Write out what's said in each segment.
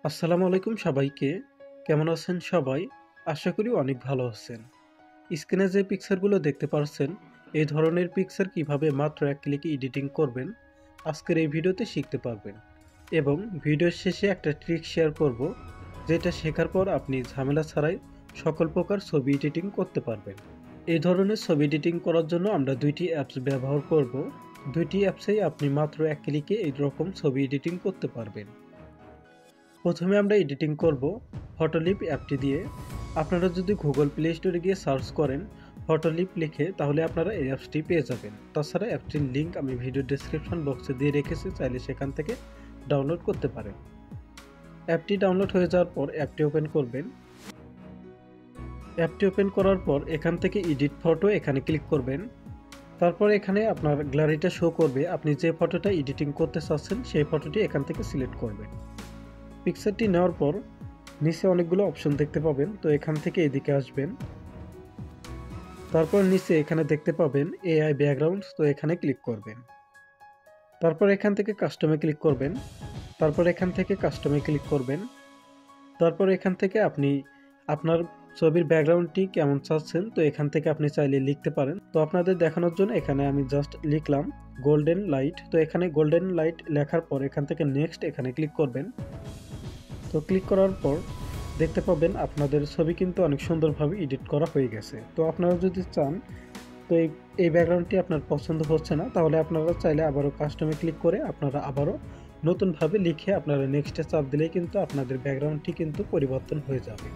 আসসালামু আলাইকুম সবাইকে। কেমন আছেন সবাই? আশা করি অনেক ভালো আছেন। স্ক্রিনে যে পিকচারগুলো দেখতে পাচ্ছেন, এই ধরনের পিকচার কিভাবে মাত্র এক ক্লিকে এডিটিং করবেন, আজকের এই ভিডিওতে শিখতে পারবেন। এবং ভিডিওর শেষে একটা ট্রিক শেয়ার করব, যেটা শেখার পর আপনি ঝামেলা ছাড়াই সকল প্রকার ছবি এডিটিং করতে পারবেন। এই ধরনের ছবি এডিটিং করার জন্য আমরা দুইটি অ্যাপস ব্যবহার করব। দুইটি অ্যাপসেই আপনি মাত্র এক ক্লিকে এই রকম ছবি এডিটিং করতে পারবেন। প্রথমে আমরা এডিটিং করব ফটোলিপ অ্যাপটি দিয়ে। আপনারা যদি গুগল প্লে স্টোরে গিয়ে সার্চ করেন ফটোলিপ লিখে, তাহলে আপনারা এই অ্যাপসটি পেয়ে যাবেন। তাছাড়া অ্যাপটির লিঙ্ক আমি ভিডিও ডেসক্রিপশন বক্সে দিয়ে রেখেছি, চাইলে সেখান থেকে ডাউনলোড করতে পারেন। অ্যাপটি ডাউনলোড হয়ে যাওয়ার পর অ্যাপটি ওপেন করবেন। অ্যাপটি ওপেন করার পর এখান থেকে এডিট ফটো এখানে ক্লিক করবেন। তারপর এখানে আপনার গ্যালারিটা শো করবে, আপনি যে ফটোটা এডিটিং করতে চাচ্ছেন সেই ফটোটি এখান থেকে সিলেক্ট করবেন। পিকচারটি নেওয়ার পর নিচে অনেকগুলো অপশন দেখতে পাবেন, তো এখান থেকে এদিকে আসবেন। তারপর নিচে এখানে দেখতে পাবেন এআই ব্যাকগ্রাউন্ড, তো এখানে ক্লিক করবেন। তারপর এখান থেকে কাস্টমে ক্লিক করবেন। তারপর এখান থেকে কাস্টমে ক্লিক করবেন। তারপর এখান থেকে আপনি আপনার ছবির ব্যাকগ্রাউন্ডটি কেমন চাচ্ছেন, তো এখান থেকে আপনি চাইলে লিখতে পারেন। তো আপনাদের দেখানোর জন্য এখানে আমি জাস্ট লিখলাম গোল্ডেন লাইট। তো এখানে গোল্ডেন লাইট লেখার পর এখান থেকে নেক্সট এখানে ক্লিক করবেন। তো ক্লিক করার পর দেখতে পাবেন আপনাদের ছবি কিন্তু অনেক সুন্দরভাবে এডিট করা হয়ে গেছে। তো আপনারা যদি চান, তো এই ব্যাকগ্রাউন্ডটি আপনার পছন্দ হচ্ছে না, তাহলে আপনারা চাইলে আবারও কাস্টমে ক্লিক করে আপনারা আবারও নতুনভাবে লিখে আপনারা নেক্সটে চাপ দিলেই কিন্তু আপনাদের ব্যাকগ্রাউন্ডটি কিন্তু পরিবর্তন হয়ে যাবে।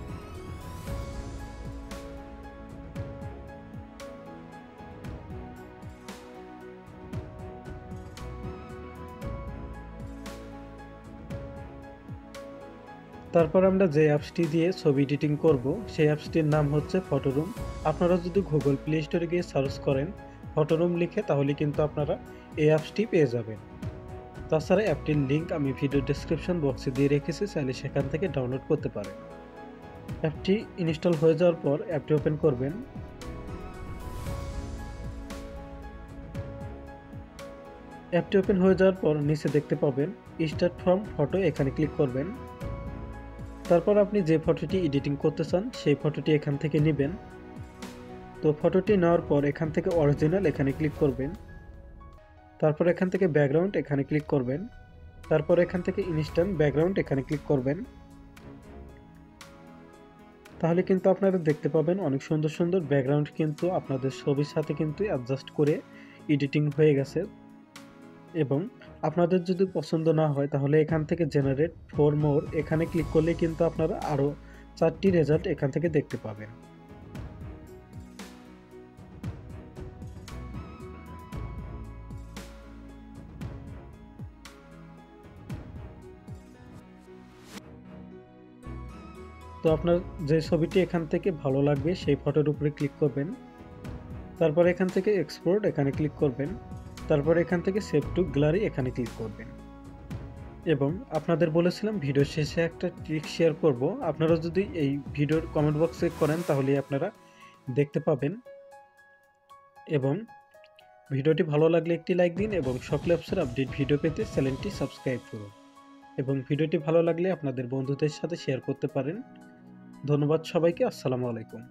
তারপর আমরা যে অ্যাপসটি দিয়ে ছবি এডিটিং করব, সেই অ্যাপসটির নাম হচ্ছে ফটোরুম। আপনারা যদি গুগল প্লে স্টোরে গিয়ে সার্চ করেন ফটোরুম লিখে, তাহলে কিন্তু আপনারা এই অ্যাপসটি পেয়ে যাবেন। তাছাড়া অ্যাপটির লিঙ্ক আমি ভিডিও ডেসক্রিপশন বক্সে দিয়ে রেখেছি, চাইলে সেখান থেকে ডাউনলোড করতে পারেন। অ্যাপটি ইনস্টল হয়ে যাওয়ার পর অ্যাপটি ওপেন করবেন। অ্যাপটি ওপেন হয়ে যাওয়ার পর নিচে দেখতে পাবেন স্টার্ট ফ্রম ফটো, এখানে ক্লিক করবেন। তারপর আপনি যে ফটোটি এডিটিং করতে চান সেই ফটোটি এখান থেকে নেবেন। তো ফটোটি নেওয়ার পর এখান থেকে অরিজিনাল এখানে ক্লিক করবেন। তারপর এখান থেকে ব্যাকগ্রাউন্ড এখানে ক্লিক করবেন। তারপর এখান থেকে ইনস্ট্যান্ট ব্যাকগ্রাউন্ড এখানে ক্লিক করবেন। তাহলে কিন্তু আপনারা দেখতে পাবেন অনেক সুন্দর সুন্দর ব্যাকগ্রাউন্ড কিন্তু আপনাদের ছবির সাথে কিন্তু অ্যাডজাস্ট করে এডিটিং হয়ে গেছে। এবং আপনাদের যদি পছন্দ না হয়, তাহলে এখান থেকে জেনারেট ফর মোর এখানে ক্লিক করলে কিন্তু আপনারা আরও 4টি রেজাল্ট এখান থেকে দেখতে পাবেন। তো আপনার যে ছবিটি এখান থেকে ভালো লাগবে সেই ফটোর উপরে ক্লিক করবেন। তারপর এখান থেকে এক্সপোর্ট এখানে ক্লিক করবেন। তারপর এখান থেকে সেভ টু গ্যালারি এখানে ক্লিক করবেন। এবং আপনাদের বলেছিলাম ভিডিওর শেষে একটা ট্রিক শেয়ার করব, আপনারা যদি এই ভিডিওর কমেন্ট বক্সে করেন তাহলে আপনারা দেখতে পাবেন। এবং ভিডিওটি ভালো লাগলে একটি লাইক দিন এবং সকল অ্যাপসের আপডেট ভিডিও পেতে চ্যানেলটি সাবস্ক্রাইব করুন। এবং ভিডিওটি ভালো লাগলে আপনাদের বন্ধুদের সাথে শেয়ার করতে পারেন। ধন্যবাদ সবাইকে। আসসালামু আলাইকুম।